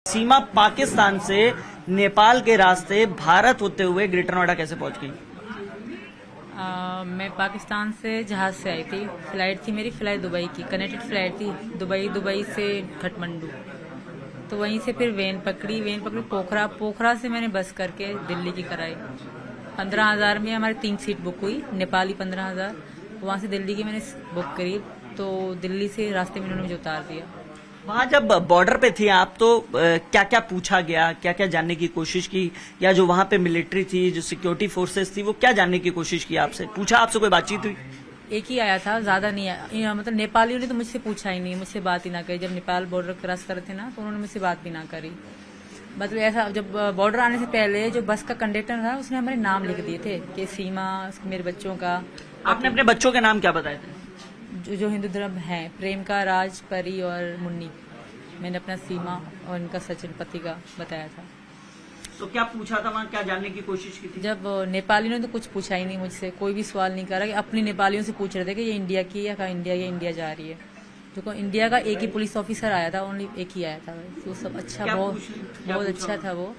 सीमा पाकिस्तान से नेपाल के रास्ते भारत होते हुए ग्रेटर नोएडा कैसे पहुंच गई? मैं पाकिस्तान से जहाज से आई थी। फ्लाइट थी मेरी, फ्लाइट दुबई की, कनेक्टेड फ्लाइट थी। दुबई से काठमांडू। तो वहीं से फिर वेन पकड़ी पोखरा से मैंने बस करके दिल्ली की कराई। 15,000 में हमारी 3 सीट बुक हुई, नेपाली 15,000। वहाँ से दिल्ली की मैंने बुक करी, तो दिल्ली से रास्ते में उन्होंने मुझे उतार दिया। वहाँ जब बॉर्डर पे थी आप तो क्या क्या पूछा गया, क्या क्या जानने की कोशिश की, या जो वहाँ पे मिलिट्री थी, जो सिक्योरिटी फोर्सेस थी, वो क्या जानने की कोशिश की आपसे? पूछा आपसे, कोई बातचीत हुई? एक ही आया था, ज्यादा नहीं आया। मतलब नेपालियों ने तो मुझसे पूछा ही नहीं, मुझसे बात ही ना करी। जब नेपाल बॉर्डर क्रॉस कर रहे थे ना, तो उन्होंने मुझसे बात भी ना करी। मतलब ऐसा, जब बॉर्डर आने से पहले जो बस का कंडक्टर था उसने हमारे नाम लिख दिए थे कि सीमा, मेरे बच्चों का। आपने अपने बच्चों के नाम क्या बताए थे? जो हिंदू धर्म है, प्रेम का, राज, परी और मुन्नी। मैंने अपना सीमा और इनका सचिन पति का बताया था। तो क्या पूछा था वहाँ, क्या जानने की कोशिश की थी? जब नेपालियों ने तो कुछ पूछा ही नहीं मुझसे, कोई भी सवाल नहीं करा। कि अपनी नेपालियों से पूछ रहे थे कि ये इंडिया की है, इंडिया जा रही है। तो इंडिया का एक ही पुलिस ऑफिसर आया था, ओनली एक ही आया था। तो सब अच्छा, बहुत अच्छा था वो।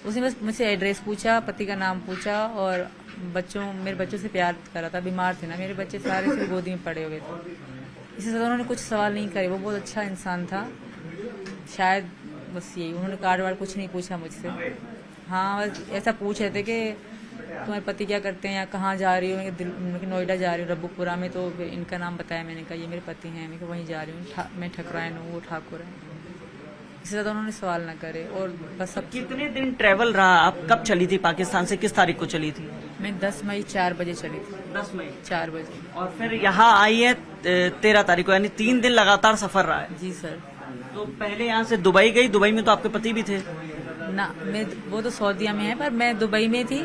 उसने बस मुझसे एड्रेस पूछा, पति का नाम पूछा और मेरे बच्चों से प्यार करा था। बीमार थे ना मेरे बच्चे, सारे से गोदी में पड़े हुए थे। इससे ज्यादा उन्होंने कुछ सवाल नहीं करे। वो बहुत अच्छा इंसान था शायद, बस यही। उन्होंने कार्ड वार्ड कुछ नहीं पूछा मुझसे। हाँ, बस ऐसा पूछ रहे थे कि तुम्हारे पति क्या करते हैं या कहाँ जा रही हो? नोएडा जा रही हूँ, रब्बुपुरा में। तो इनका नाम बताया मैंने, कहा ये मेरे पति हैं। मैं वहीं जा रही हूँ, मैं ठकरायन हूँ, वो ठाकुर है। इससे ज्यादा उन्होंने सवाल ना करे। और बस अब कितने दिन ट्रेवल रहा? आप कब चली थी पाकिस्तान से, किस तारीख को चली थी? मैं 10 मई 4 बजे चली थी। 10 मई 4 बजे। और फिर यहाँ आई है 13 तारीख को, यानी 3 दिन लगातार सफर रहा है। जी सर। तो पहले यहाँ से दुबई गई, दुबई में तो आपके पति भी थे ना? वो तो सऊदीया में है, पर मैं दुबई में थी।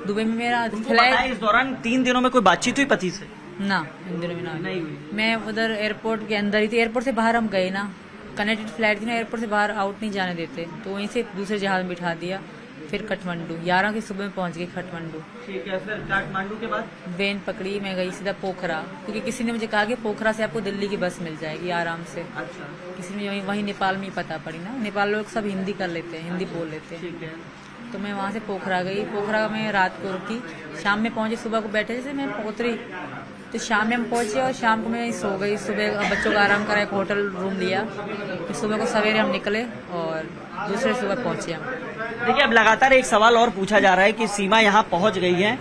दुबई में मेरा फ्लाइट। इस दौरान 3 दिनों में कोई बातचीत हुई पति से? ना, इन दिनों में नहीं हुई। मैं उधर एयरपोर्ट के अंदर ही थी। एयरपोर्ट से बाहर हम गए ना, कनेक्टेड फ्लाइट थी ना, एयरपोर्ट से बाहर आउट नहीं जाने देते। तो वहीं से दूसरे जहाज में बिठा दिया। फिर काठमांडू 11 की सुबह में पहुंच गई काठमांडू। ठीक है। फिर काठमांडू के बाद वेन पकड़ी, मैं गई सीधा पोखरा, क्योंकि किसी ने मुझे कहा कि पोखरा से आपको दिल्ली की बस मिल जाएगी आराम से। अच्छा। किसी ने वहीं नेपाल में ही पता पड़ी ना। नेपाल लोग सब हिंदी कर लेते हैं, हिंदी बोल लेते हैं। ठीक है। तो मैं वहाँ से पोखरा गई। पोखरा में रात को रुकी, शाम में पहुंची। सुबह को बैठे जैसे मैं उतरी, तो शाम में हम पहुंचे और शाम को मैं सो गई। सुबह बच्चों का आराम करा, एक होटल रूम लिया। फिर सुबह को सवेरे हम निकले और दूसरे सुबह पहुंचे हम। देखिए, अब लगातार एक सवाल और पूछा जा रहा है कि सीमा यहाँ पहुंच गई है,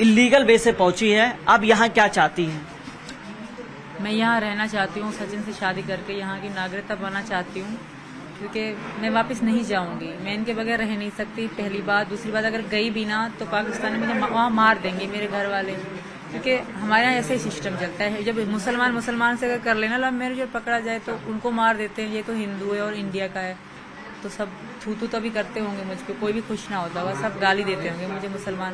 इलीगल वे से पहुंची है, अब यहाँ क्या चाहती है? मैं यहाँ रहना चाहती हूँ, सचिन से शादी करके यहाँ की नागरिकता बनना चाहती हूँ, क्योंकि मैं वापस नहीं जाऊंगी। मैं इनके बगैर रह नहीं सकती, पहली बात। दूसरी बात, अगर गई भी ना तो पाकिस्तान में मुझे वहाँ मार देंगे मेरे घर वाले, क्योंकि हमारे यहाँ ऐसे ही सिस्टम चलता है। जब मुसलमान से अगर कर लेना लव मैरिज और पकड़ा जाए तो उनको मार देते हैं। ये तो हिंदू है और इंडिया का है, तो सब थू तो भी करते होंगे मुझ पर। कोई भी खुश ना होता होगा, सब गाली देते होंगे मुझे मुसलमान।